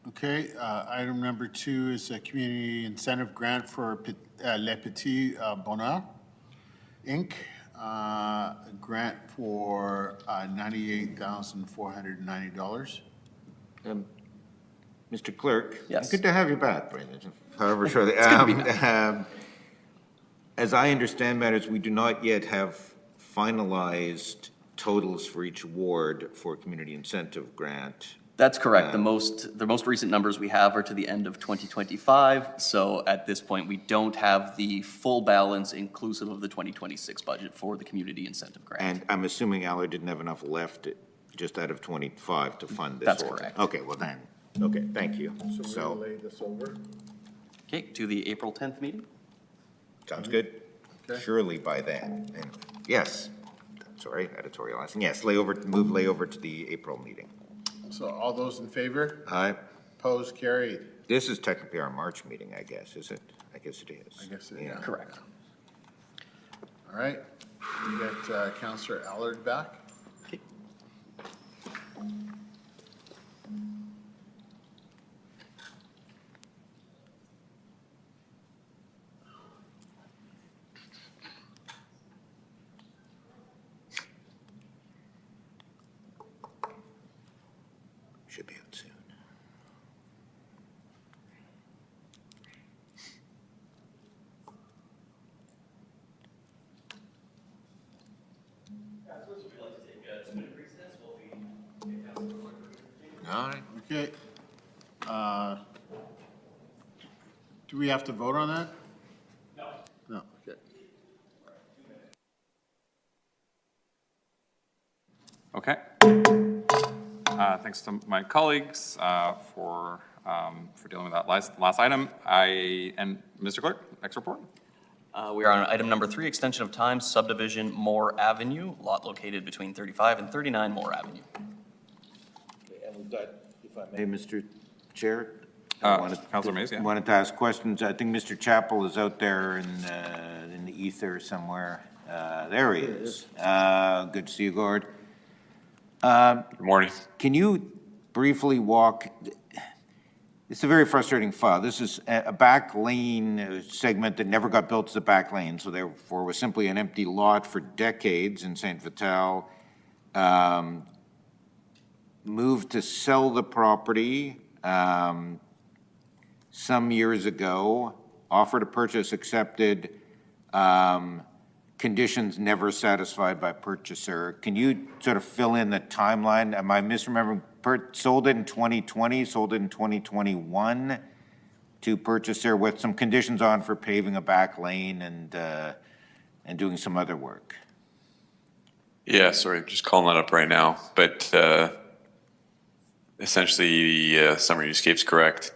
Okay, item number 2 is a community incentive grant for Le Petit Bonheur, Inc. A grant for $98,490. Mr. Clerk? Yes. Good to have you back, Brendan, however shortly. It's good to be back. As I understand matters, we do not yet have finalized totals for each award for community incentive grant. That's correct. The most recent numbers we have are to the end of 2025. So at this point, we don't have the full balance inclusive of the 2026 budget for the community incentive grant. And I'm assuming Allard didn't have enough left just out of 25 to fund this. That's whole- correct. Okay, well then, okay, thank you. So, lay this over. Okay, to the April 10th meeting? sounds good. Okay. Surely by then. And yes, sorry, editorializing. Yes, lay over to the April meeting. So all those in favor? Aye. Opposed, carried. This is technically our March meeting, I guess, is it? I guess it is. I guess it is. Yeah. Correct. All right, we got Councillor Allard back. Okay. Should be out soon. All right. Okay. Do we have to vote on that? No. No, okay. Okay. Thanks to my colleagues for dealing with that last item. And Mr. Clerk, next report. We are on item number 3, extension of time, subdivision Moore Avenue, lot located between 35 and 39 Moore Avenue. And we've got, if I may, Mr. Chair? I wanted- Councilor Mays, yeah. Wanted to ask questions. I think Mr. Chappell is out there in the ether somewhere. There he is. Good to see you, Gord. Good morning. Can you briefly walk, it's a very frustrating file. This is a back lane segment that never got built as a back lane, so therefore was simply an empty lot for decades in St. Vital. Moved to sell the property some years ago, offer to purchase accepted, conditions never satisfied by purchaser. Can you sort of fill in the timeline? Am I misremembering? Sold it in 2020, sold it in 2021 to purchaser with some conditions on for paving a back lane and doing some other work. Yeah, sorry, just calling that up right now. But essentially, summary escape's correct.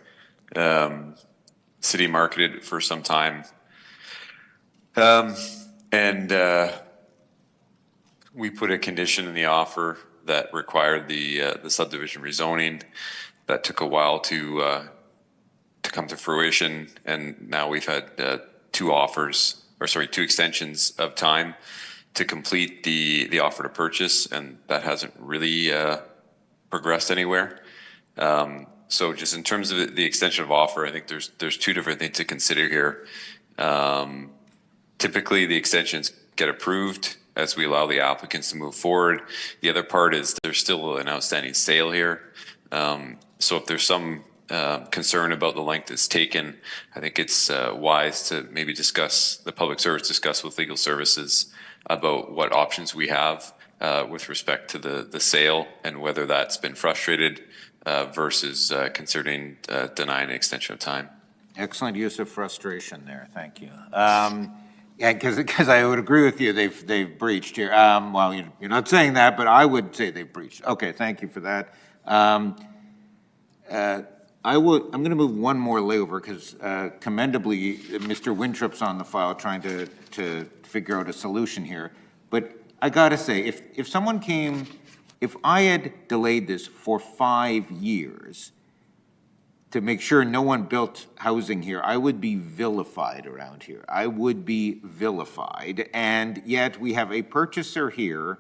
City marketed it for some time. And we put a condition in the offer that required the subdivision rezoning. That took a while to come to fruition, and now we've had two extensions of time to complete the offer to purchase, and that hasn't really progressed anywhere. So just in terms of the extension of offer, I think there's two different things to consider here. Typically, the extensions get approved as we allow the applicants to move forward. The other part is there's still an outstanding sale here. So if there's some concern about the length it's taken, I think it's wise to maybe discuss with legal services about what options we have with respect to the sale and whether that's been frustrated versus considering denying an extension of time. Excellent use of frustration there. Thank you. Yeah, because I would agree with you. They've breached here. Well, you're not saying that, but I would say they've breached. Okay, thank you for that. I'm going to move one more layover because commendably, Mr. Wintrup's on the file trying to figure out a solution here. But I got to say, if someone came, if I had delayed this for 5 years to make sure no one built housing here, I would be vilified around here. I would be vilified. And yet we have a purchaser here,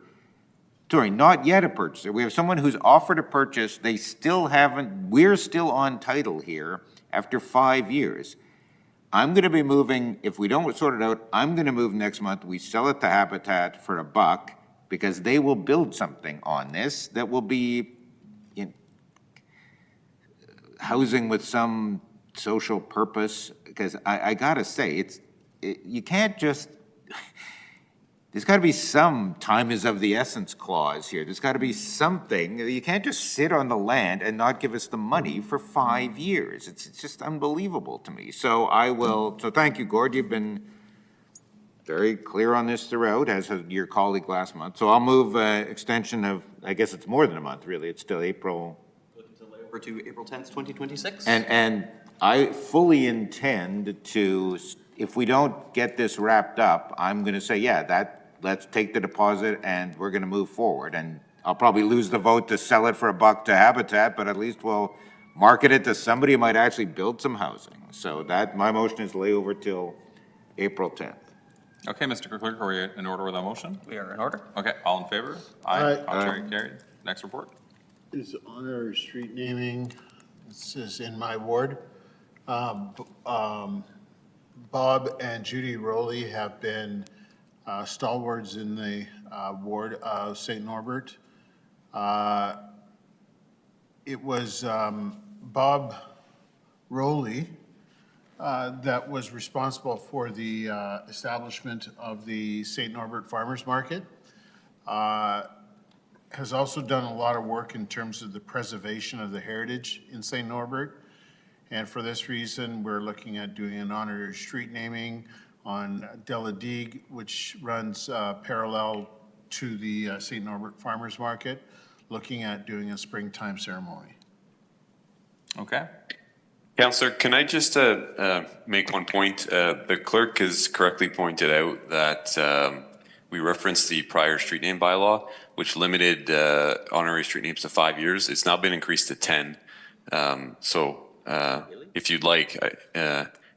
sorry, not yet a purchaser. We have someone who's offered a purchase. They still haven't, we're still on title here after 5 years. I'm going to be moving, if we don't sort it out, I'm going to move next month. We sell it to Habitat for $1 because they will build something on this that will be housing with some social purpose, because I gotta say, you can't just, there's gotta be some time is of the essence clause here. There's gotta be something. You can't just sit on the land and not give us the money for 5 years. It's just unbelievable to me. So thank you, Gord. You've been very clear on this throughout, as has your colleague last month. So I'll move extension of, I guess it's more than a month, really. It's still April. To April 10th, 2026. And I fully intend to, if we don't get this wrapped up, I'm going to say, yeah, let's take the deposit and we're going to move forward. And I'll probably lose the vote to sell it for $1 to Habitat, but at least we'll market it to somebody who might actually build some housing. So my motion is lay over till April 10th. Okay, Mr. Clerk, are we in order with that motion? We are in order. Okay, all in favor? Aye. Contrary, carried. Next report. Is honorary street naming, this is in my ward. Bob and Judy Rowley have been stalwarts in the ward of St. Norbert. It was Bob Rowley that was responsible for the establishment of the St. Norbert Farmers Market. Has also done a lot of work in terms of the preservation of the heritage in St. Norbert. And for this reason, we're looking at doing an honorary street naming on Deladigue, which runs parallel to the St. Norbert Farmers Market, looking at doing a springtime ceremony. Okay. Councillor, can I just make one point? The clerk has correctly pointed out that we referenced the prior street name bylaw, which limited honorary street names to 5 years. It's now been increased to 10. So if you'd like,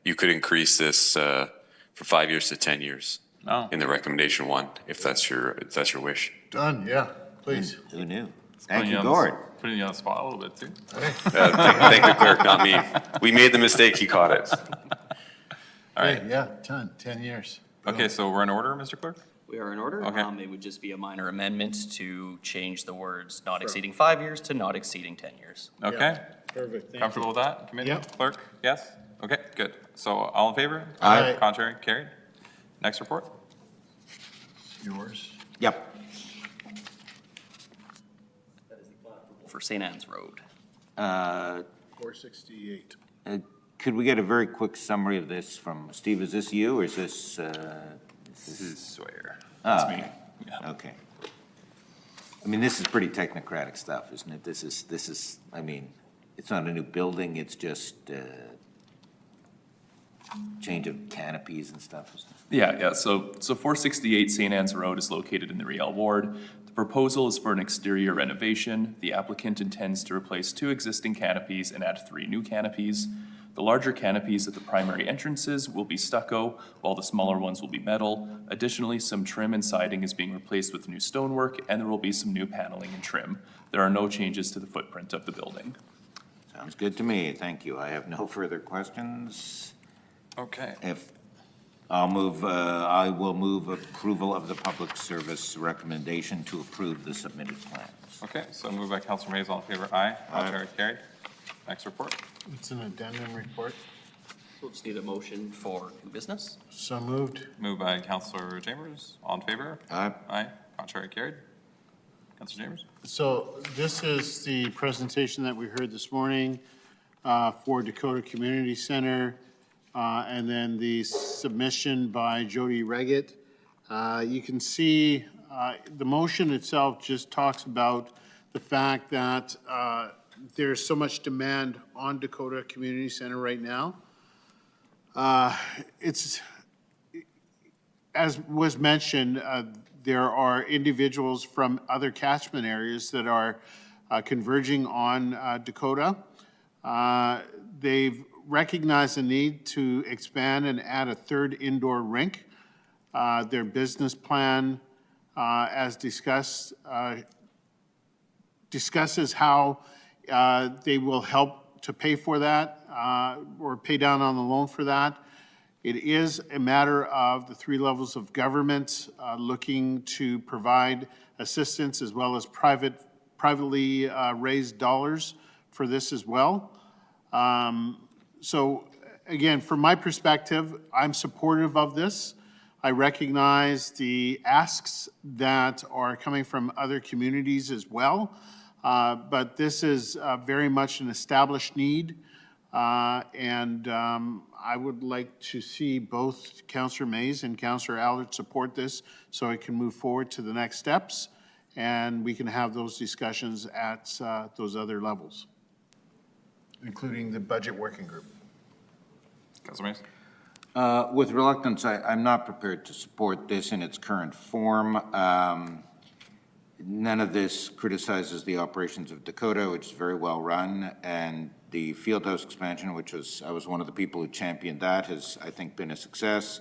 you could increase this for 5 years to 10 years Oh. in the recommendation one, if that's your wish. Done, yeah, please. Who knew? Thank you, Putting Gord. Putting you on the spot a little bit too. Thank the clerk, not me. We made the mistake, he caught it. All right. Hey, yeah, 10 years. Okay, so we're in order, Mr. Clerk? We are in order. Okay. It would just be a minor amendment to change the words not exceeding 5 years to not exceeding 10 years. Okay, Perfect, thank you. comfortable with that, committee? Yep. Clerk, yes? Okay, good. So all in favor? Aye. Contrary, carried. Next report? Yours. Yep. For St. Anne's Road. 468. Could we get a very quick summary of this from, Steve, is this you, or is this? This is Sawyer. That's me. Yeah. Okay. I mean, this is pretty technocratic stuff, isn't it? This is, I mean, it's not a new building, it's just, change of canopies and stuff, isn't it? Yeah. So 468 St. Anne's Road is located in the Riel ward. The proposal is for an exterior renovation. The applicant intends to replace 2 existing canopies and add 3 new canopies. The larger canopies at the primary entrances will be stucco, while the smaller ones will be metal. Additionally, some trim and siding is being replaced with new stonework, and there will be some new paneling and trim. There are no changes to the footprint of the building. Sounds good to me, thank you. I have no further questions. Okay. If, I will move approval of the public service recommendation to approve the submitted plans. Okay, so moved by Councilor Mays, all in favor, aye. Contrary, carried. Next report? It's an addendum report. We'll just need a motion for new business. So moved. Moved by Councilor Chambers, all in favor? Aye. Aye. Contrary, carried. Councilor Chambers? So this is the presentation that we heard this morning for Dakota Community Center, and then the submission by Jody Reggett. You can see the motion itself just talks about the fact that there's so much demand on Dakota Community Center right now. It's, as was mentioned, there are individuals from other catchment areas that are converging on Dakota. They've recognized the need to expand and add a 3rd indoor rink. Their business plan, as discussed, discusses how they will help to pay for that or pay down on the loan for that. It is a matter of the 3 levels of government looking to provide assistance as well as privately raised dollars for this as well. So again, from my perspective, I'm supportive of this. I recognize the asks that are coming from other communities as well. But this is very much an established need. And I would like to see both Councillor Mays and Councillor Allard support this so it can move forward to the next steps and we can have those discussions at those other levels, including the budget working group. Councilor Mays? With reluctance, I'm not prepared to support this in its current form. None of this criticizes the operations of Dakota, which is very well run, and the Fieldhouse expansion, which was, I was one of the people who championed that, has, I think, been a success.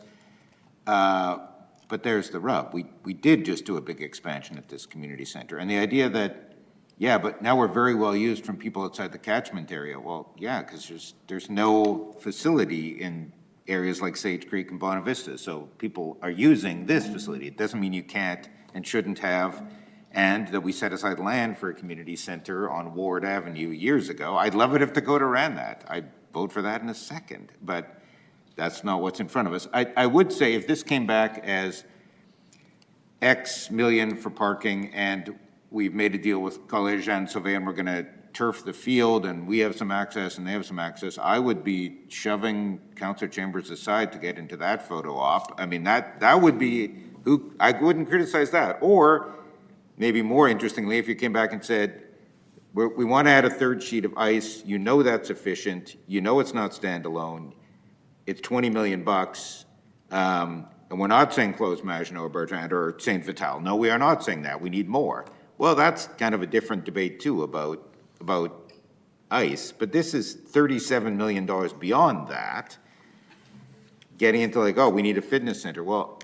But there's the rub. We did just do a big expansion at this community center, and the idea that, yeah, but now we're very well used from people outside the catchment area. Well, yeah, because there's no facility in areas like Sage Creek and Bonavista, so people are using this facility. It doesn't mean you can't and shouldn't have, and that we set aside land for a community center on Ward Avenue years ago. I'd love it if Dakota ran that. I'd vote for that in a second, but that's not what's in front of us. I would say if this came back as X million for parking and we've made a deal with Collège Jean Sauvé and we're gonna turf the field and we have some access and they have some access, I would be shoving Councillor Chambers aside to get into that photo op. I mean, that would be, I wouldn't criticize that. Or maybe more interestingly, if you came back and said, we want to add a 3rd sheet of ice, you know that's efficient, you know it's not standalone, it's $20 million, and we're not saying close Maginot or Bertrand or St. Vital. No, we are not saying that. We need more. Well, that's kind of a different debate too about ice, but this is $37 million beyond that, getting into like, oh, we need a fitness center. Well,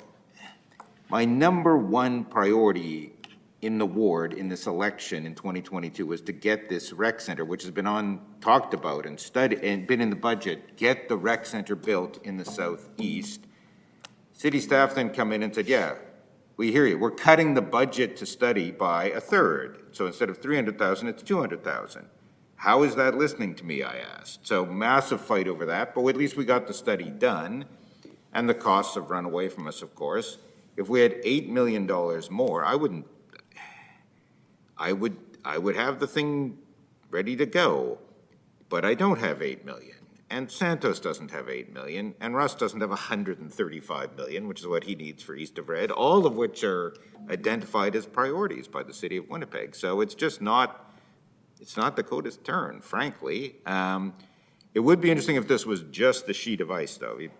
my number one priority in the ward, in this election in 2022, was to get this rec center, which has been talked about and studied, and been in the budget, get the rec center built in the southeast. City staff then come in and said, yeah, we hear you. We're cutting the budget to study by a third. So instead of 300,000, it's 200,000. How is that listening to me, I asked. So massive fight over that, but at least we got the study done, and the costs have run away from us, of course. If we had $8 million more, I would have the thing ready to go, but I don't have 8 million. And Santos doesn't have 8 million, and Russ doesn't have 135 million, which is what he needs for East of Red, all of which are identified as priorities by the city of Winnipeg. So it's just not, it's not Dakota's turn, frankly. It would be interesting if this was just the sheet of ice, though. You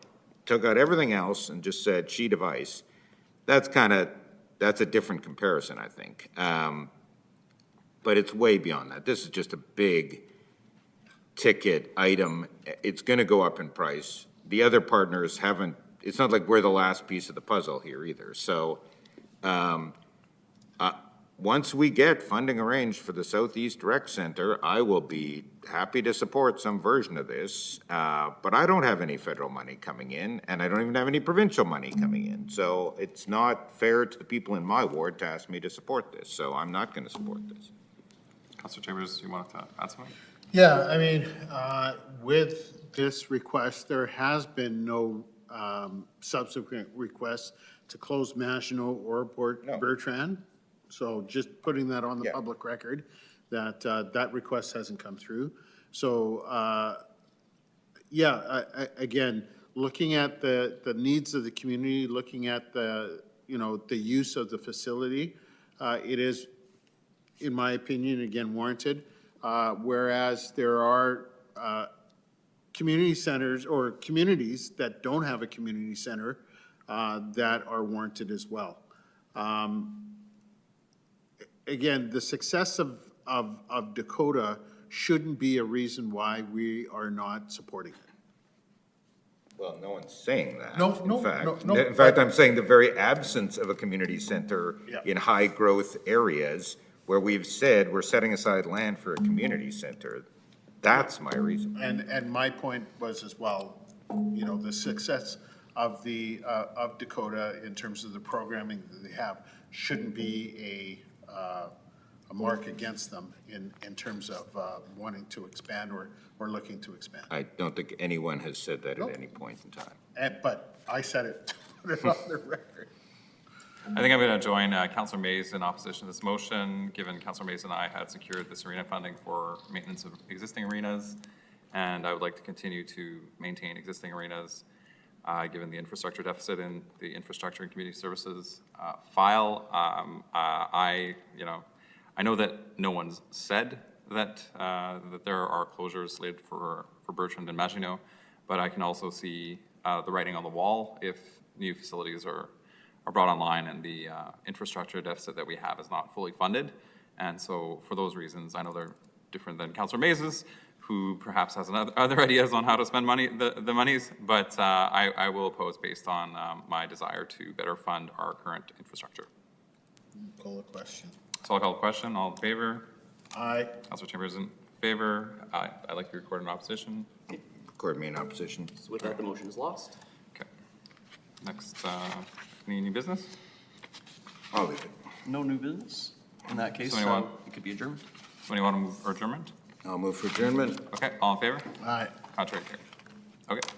took out everything else and just said sheet of ice. That's a different comparison, I think. But it's way beyond that. This is just a big ticket item. It's gonna go up in price. The other partners haven't, it's not like we're the last piece of the puzzle here either. So, once we get funding arranged for the Southeast Rec Center, I will be happy to support some version of this. But I don't have any federal money coming in, and I don't even have any provincial money coming in. So it's not fair to the people in my ward to ask me to support this. So I'm not gonna support this. Councillor Chambers, you wanted to add something? Yeah, I mean, with this request, there has been no subsequent requests to close Maginot or Bertrand. So just putting that on the Yeah. public record, that that request hasn't come through. So, yeah, again, looking at the needs of the community, looking at the use of the facility, it is, in my opinion, again, warranted. Whereas there are community centers or communities that don't have a community center that are warranted as well. Again, the success of Dakota shouldn't be a reason why we are not supporting it. Well, no one's saying that. No, In fact, I'm saying the very absence of a community center Yeah. in high-growth areas where we've said we're setting aside land for a community center, that's my reason. And my point was as well, the success of of Dakota in terms of the programming that they have shouldn't be a mark against them in terms of wanting to expand or looking to expand. I don't think anyone has said that Nope. at any point in time. But I said it, to put it on the record. I think I'm going to join Councillor Mays in opposition to this motion, given Councillor Mays and I had secured this arena funding for maintenance of existing arenas, and I would like to continue to maintain existing arenas, given the infrastructure deficit in the infrastructure and community services file. I know that no one's said that that there are closures slated for Bertrand and Maginot, but I can also see the writing on the wall if new facilities are brought online and the infrastructure deficit that we have is not fully funded. And so for those reasons, I know they're different than Councillor Mays's, who perhaps has other ideas on how to spend the monies, but I will oppose based on my desire to better fund our current infrastructure. Call the question. So I'll call the question. All in favor? Aye. Councillor Chambers in favor. I'd like to be recorded in opposition. Record me in opposition. So with that, the motion is lost. Okay. Next, any new business? I'll leave it. No new business. In that case, So anyone- it could be adjourned. Somebody want to move adjournment? I'll move for adjournment. Okay, all in favor? Aye. Contrary carried. Okay.